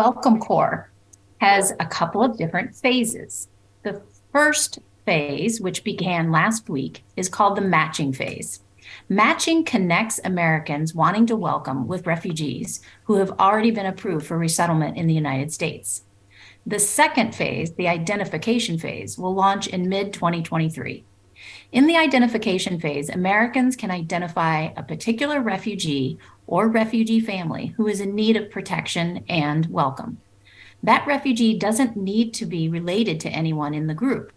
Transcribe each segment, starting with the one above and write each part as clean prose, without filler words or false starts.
Welcome Corps has a couple of different phases. The first phase, which began last week, is called the matching phase. Matching connects Americans wanting to welcome with refugees who have already been approved for resettlement in the United States. The second phase, the identification phase, will launch in mid-2023. In the identification phase, Americans can identify a particular refugee or refugee family who is in need of protection and welcome. That refugee doesn't need to be related to anyone in the group.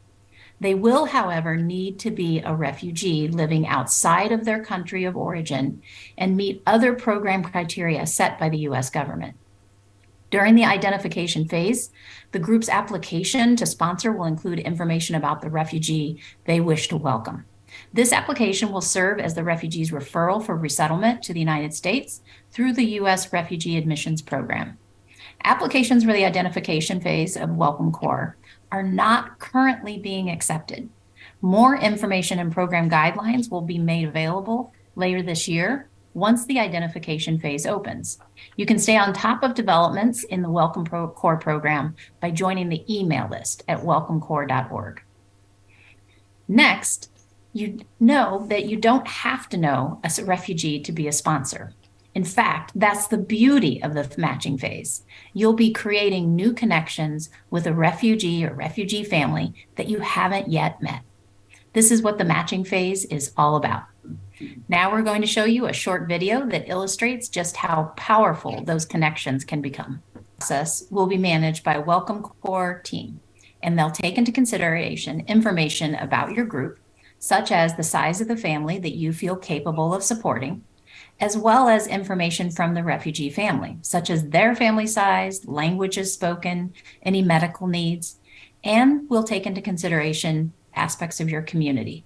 They will, however, need to be a refugee living outside of their country of origin and meet other program criteria set by the U.S. government. During the identification phase, the group's application to sponsor will include information about the refugee they wish to welcome. This application will serve as the refugee's referral for resettlement to the United States through the U.S. Refugee Admissions Program. Applications for the identification phase of Welcome Corps are not currently being accepted. More information and program guidelines will be made available later this year once the identification phase opens. You can stay on top of developments in the Welcome Corps program by joining the email list at welcomecorps.org. Next, you know that you don't have to know a refugee to be a sponsor. In fact, that's the beauty of the matching phase. You'll be creating new connections with a refugee or refugee family that you haven't yet met. This is what the matching phase is all about. Now we're going to show you a short video that illustrates just how powerful those connections can become. The process will be managed by a Welcome Corps team, and they'll take into consideration information about your group, such as the size of the family that you feel capable of supporting, as well as information from the refugee family, such as their family size, languages spoken, any medical needs, and will take into consideration aspects of your community.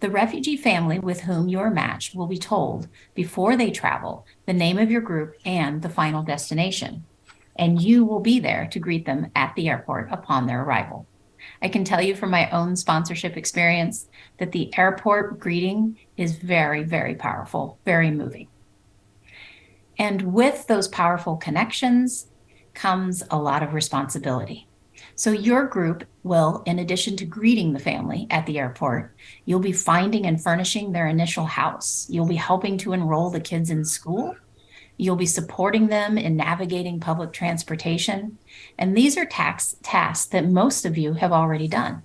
The refugee family with whom you are matched will be told before they travel the name of your group and the final destination, and you will be there to greet them at the airport upon their arrival. I can tell you from my own sponsorship experience that the airport greeting is very, very powerful, very moving. And with those powerful connections comes a lot of responsibility. So your group will, in addition to greeting the family at the airport, you'll be finding and furnishing their initial house. You'll be helping to enroll the kids in school. You'll be supporting them in navigating public transportation. And these are tasks that most of you have already done.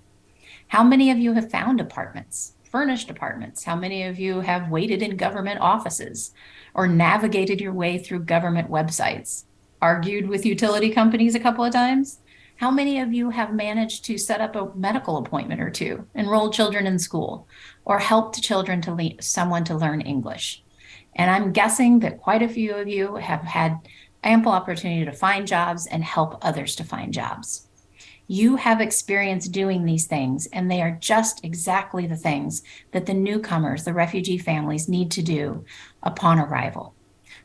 How many of you have found apartments, furnished apartments? How many of you have waited in government offices or navigated your way through government websites, argued with utility companies a couple of times? How many of you have managed to set up a medical appointment or two, enroll children in school, or helped children to someone to learn English? And I'm guessing that quite a few of you have had ample opportunity to find jobs and help others to find jobs. You have experience doing these things, and they are just exactly the things that the newcomers, the refugee families, need to do upon arrival.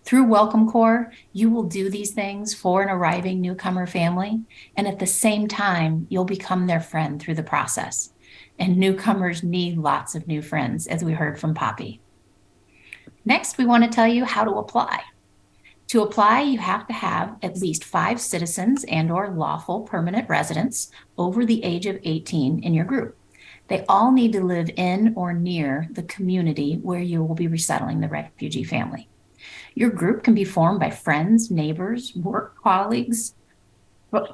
Through Welcome Corps, you will do these things for an arriving newcomer family, and at the same time, you'll become their friend through the process. And newcomers need lots of new friends, as we heard from Poppy. Next, we want to tell you how to apply. To apply, you have to have at least 5 citizens and/or lawful permanent residents over the age of 18 in your group. They all need to live in or near the community where you will be resettling the refugee family. Your group can be formed by friends, neighbors, work colleagues,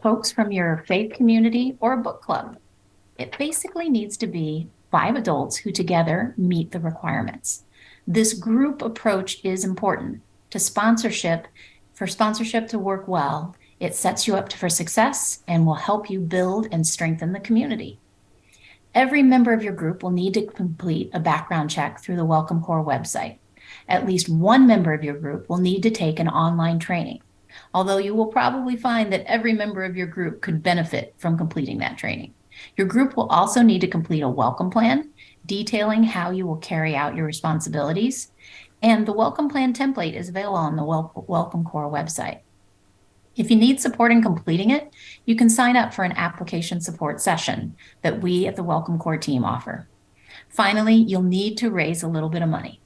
folks from your faith community, or a book club. It basically needs to be 5 adults who together meet the requirements. This group approach is important to sponsorship. For sponsorship to work well, it sets you up for success and will help you build and strengthen the community. Every member of your group will need to complete a background check through the Welcome Corps website. At least one member of your group will need to take an online training, although you will probably find that every member of your group could benefit from completing that training. Your group will also need to complete a welcome plan detailing how you will carry out your responsibilities, and the welcome plan template is available on the Welcome Corps website. If you need support in completing it, you can sign up for an application support session that we at the Welcome Corps team offer. Finally, you'll need to raise a little bit of money.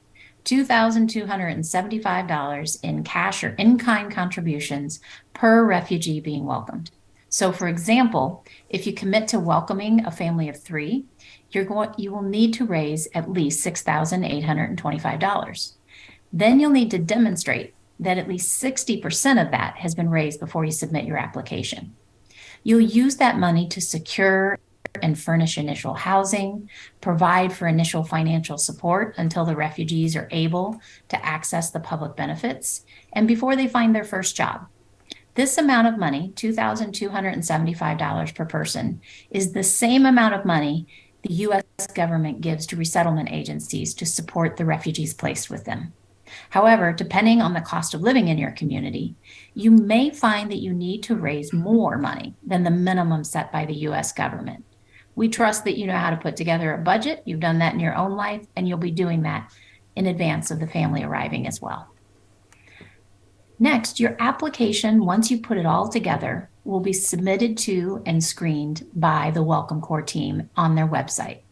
$2,275 in cash or in-kind contributions per refugee being welcomed. So, for example, if you commit to welcoming a family of 3, you will need to raise at least $6,825. Then you'll need to demonstrate that at least 60% of that has been raised before you submit your application. You'll use that money to secure and furnish initial housing, provide for initial financial support until the refugees are able to access the public benefits, and before they find their first job. This amount of money, $2,275 per person, is the same amount of money the U.S. government gives to resettlement agencies to support the refugees placed with them. However, depending on the cost of living in your community, you may find that you need to raise more money than the minimum set by the U.S. government. We trust that you know how to put together a budget. You've done that in your own life, and you'll be doing that in advance of the family arriving as well. Next, your application, once you put it all together, will be submitted to and screened by the Welcome Corps team on their website.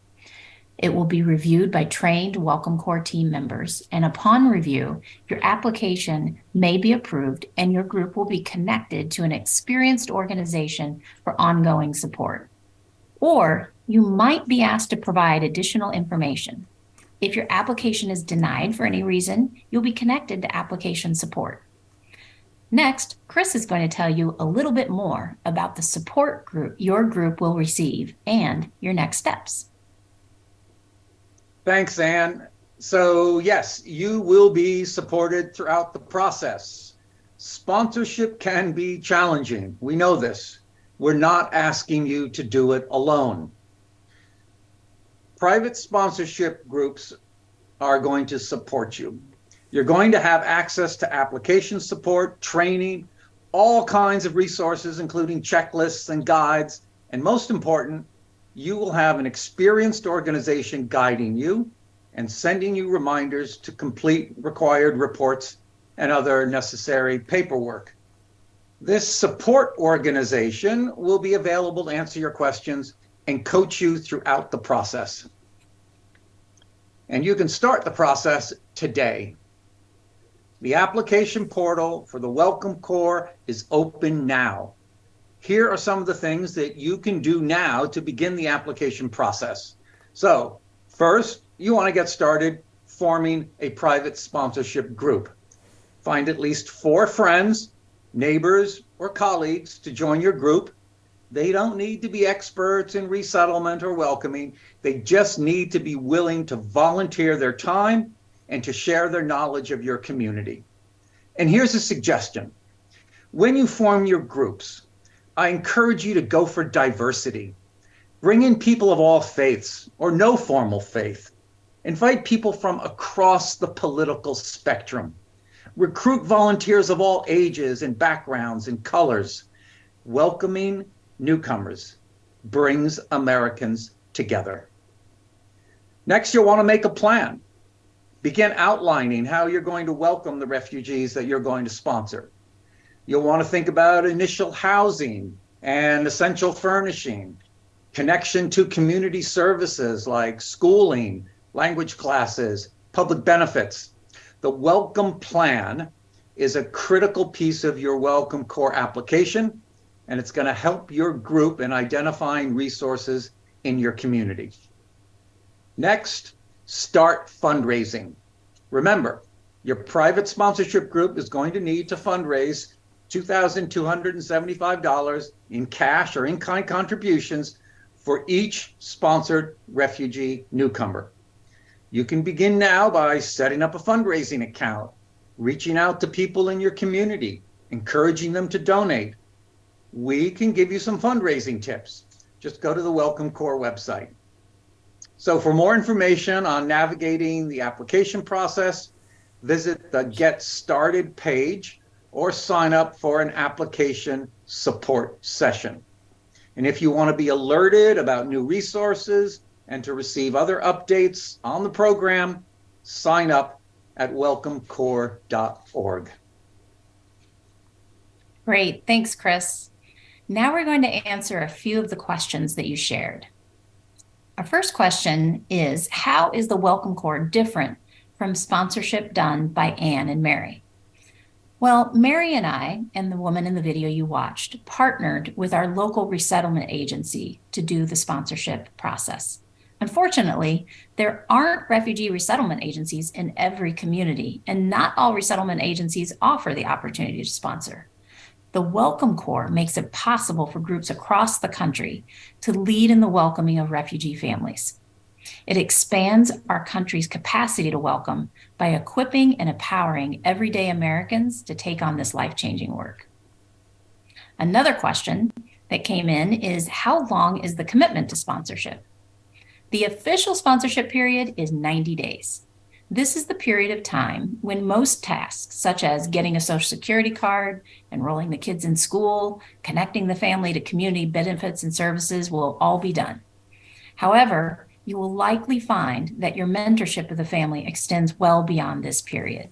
It will be reviewed by trained Welcome Corps team members, and upon review, your application may be approved and your group will be connected to an experienced organization for ongoing support. Or you might be asked to provide additional information. If your application is denied for any reason, you'll be connected to application support. Next, Chris is going to tell you a little bit more about the support group your group will receive and your next steps. Thanks, Anne. So yes, you will be supported throughout the process. Sponsorship can be challenging. We know this. We're not asking you to do it alone. Private sponsorship groups are going to support you. You're going to have access to application support, training, all kinds of resources, including checklists and guides. And most important, you will have an experienced organization guiding you and sending you reminders to complete required reports and other necessary paperwork. This support organization will be available to answer your questions and coach you throughout the process. And you can start the process today. The application portal for the Welcome Corps is open now. Here are some of the things that you can do now to begin the application process. So first, you want to get started forming a private sponsorship group. Find at least 4 friends, neighbors, or colleagues to join your group. They don't need to be experts in resettlement or welcoming. They just need to be willing to volunteer their time and to share their knowledge of your community. And here's a suggestion. When you form your groups, I encourage you to go for diversity. Bring in people of all faiths or no formal faith. Invite people from across the political spectrum. Recruit volunteers of all ages and backgrounds and colors. Welcoming newcomers brings Americans together. Next, you'll want to make a plan. Begin outlining how you're going to welcome the refugees that you're going to sponsor. You'll want to think about initial housing and essential furnishing, connection to community services like schooling, language classes, public benefits. The welcome plan is a critical piece of your Welcome Corps application, and it's going to help your group in identifying resources in your community. Next, start fundraising. Remember, your private sponsorship group is going to need to fundraise $2,275 in cash or in-kind contributions for each sponsored refugee newcomer. You can begin now by setting up a fundraising account, reaching out to people in your community, encouraging them to donate. We can give you some fundraising tips. Just go to the Welcome Corps website. So for more information on navigating the application process, visit the Get Started page or sign up for an application support session. And if you want to be alerted about new resources and to receive other updates on the program, sign up at welcomecorps.org. Great. Thanks, Chris. Now we're going to answer a few of the questions that you shared. Our first question is, how is the Welcome Corps different from sponsorship done by Anne and Mary. Well, Mary and I, and the woman in the video you watched, partnered with our local resettlement agency to do the sponsorship process. Unfortunately, there aren't refugee resettlement agencies in every community, and not all resettlement agencies offer the opportunity to sponsor. The Welcome Corps makes it possible for groups across the country to lead in the welcoming of refugee families. It expands our country's capacity to welcome by equipping and empowering everyday Americans to take on this life-changing work. Another question that came in is, how long is the commitment to sponsorship? The official sponsorship period is 90 days. This is the period of time when most tasks, such as getting a Social Security card, enrolling the kids in school, connecting the family to community benefits and services, will all be done. However, you will likely find that your mentorship of the family extends well beyond this period.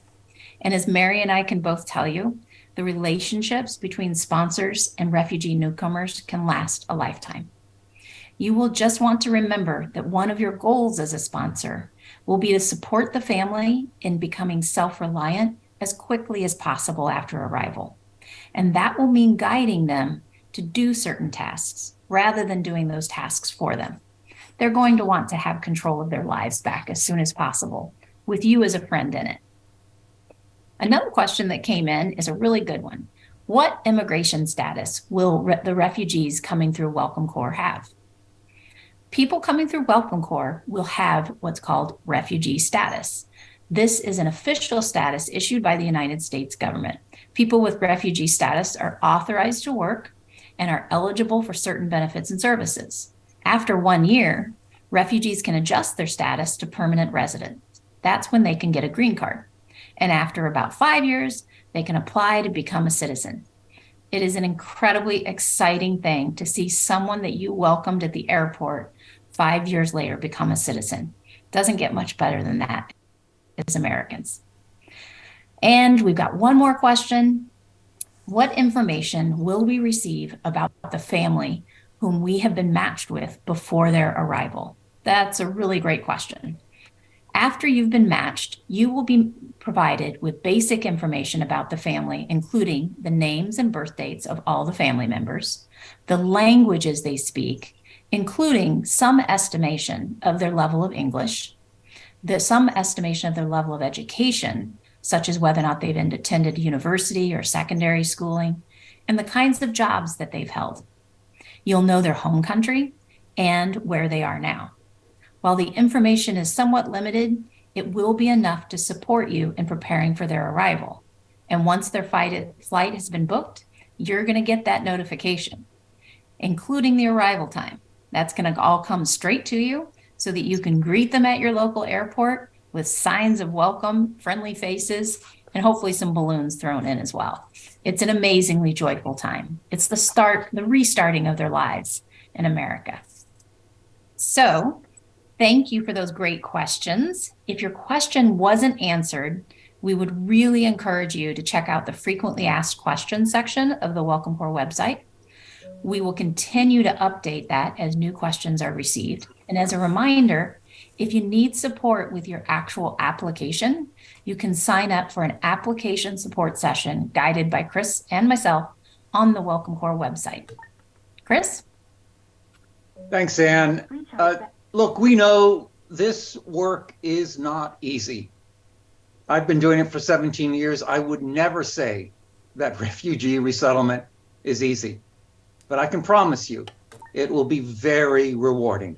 And as Mary and I can both tell you, the relationships between sponsors and refugee newcomers can last a lifetime. You will just want to remember that one of your goals as a sponsor will be to support the family in becoming self-reliant as quickly as possible after arrival. And that will mean guiding them to do certain tasks rather than doing those tasks for them. They're going to want to have control of their lives back as soon as possible, with you as a friend in it. Another question that came in is a really good one. What immigration status will the refugees coming through Welcome Corps have? People coming through Welcome Corps will have what's called refugee status. This is an official status issued by the United States government. People with refugee status are authorized to work and are eligible for certain benefits and services. After 1 year, refugees can adjust their status to permanent resident. That's when they can get a green card. And after about 5 years, they can apply to become a citizen. It is an incredibly exciting thing to see someone that you welcomed at the airport 5 years later become a citizen. Doesn't get much better than that as Americans. And we've got one more question. What information will we receive about the family whom we have been matched with before their arrival? That's a really great question. After you've been matched, you will be provided with basic information about the family, including the names and birth dates of all the family members, the languages they speak, including some estimation of their level of English, some estimation of their level of education, such as whether or not they've attended university or secondary schooling, and the kinds of jobs that they've held. You'll know their home country and where they are now. While the information is somewhat limited, it will be enough to support you in preparing for their arrival. And once their flight has been booked, you're going to get that notification, including the arrival time. That's going to all come straight to you so that you can greet them at your local airport with signs of welcome, friendly faces, and hopefully some balloons thrown in as well. It's an amazingly joyful time. It's the restarting of their lives in America. So, thank you for those great questions. If your question wasn't answered, we would really encourage you to check out the frequently asked questions section of the Welcome Corps website. We will continue to update that as new questions are received. And as a reminder, if you need support with your actual application, you can sign up for an application support session guided by Chris and myself on the Welcome Corps website. Chris? Thanks, Anne. Look, we know this work is not easy. I've been doing it for 17 years. I would never say that refugee resettlement is easy, but I can promise you it will be very rewarding.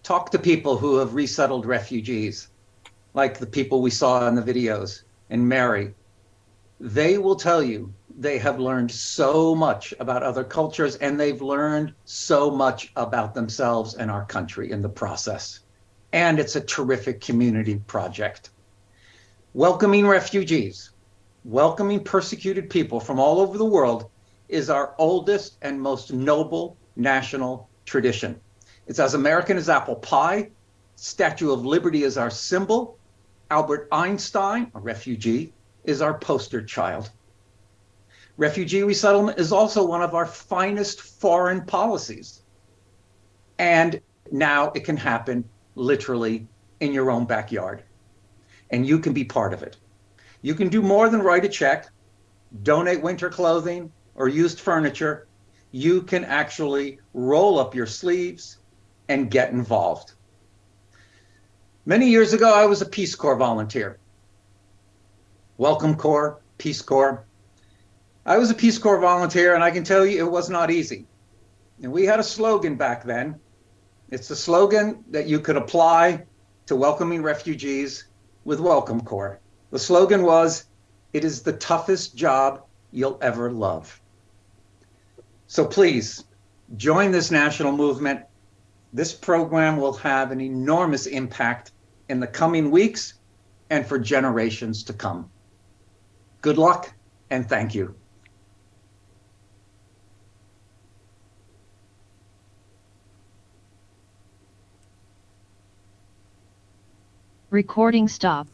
Talk to people who have resettled refugees, like the people we saw in the videos, and Mary. They will tell you they have learned so much about other cultures, and they've learned so much about themselves and our country in the process. And it's a terrific community project. Welcoming refugees, welcoming persecuted people from all over the world is our oldest and most noble national tradition. It's as American as apple pie. Statue of Liberty is our symbol. Albert Einstein, a refugee, is our poster child. Refugee resettlement is also one of our finest foreign policies. And now it can happen literally in your own backyard. and you can be part of it. You can do more than write a check, donate winter clothing, or used furniture. You can actually roll up your sleeves and get involved. Many years ago, I was a Peace Corps volunteer. Welcome Corps, Peace Corps. I was a Peace Corps volunteer, and I can tell you it was not easy. And we had a slogan back then. It's the slogan that you could apply to welcoming refugees with Welcome Corps. The slogan was, "It is the toughest job you'll ever love." So please join this national movement. This program will have an enormous impact in the coming weeks and for generations to come. Good luck and thank you. Recording stop.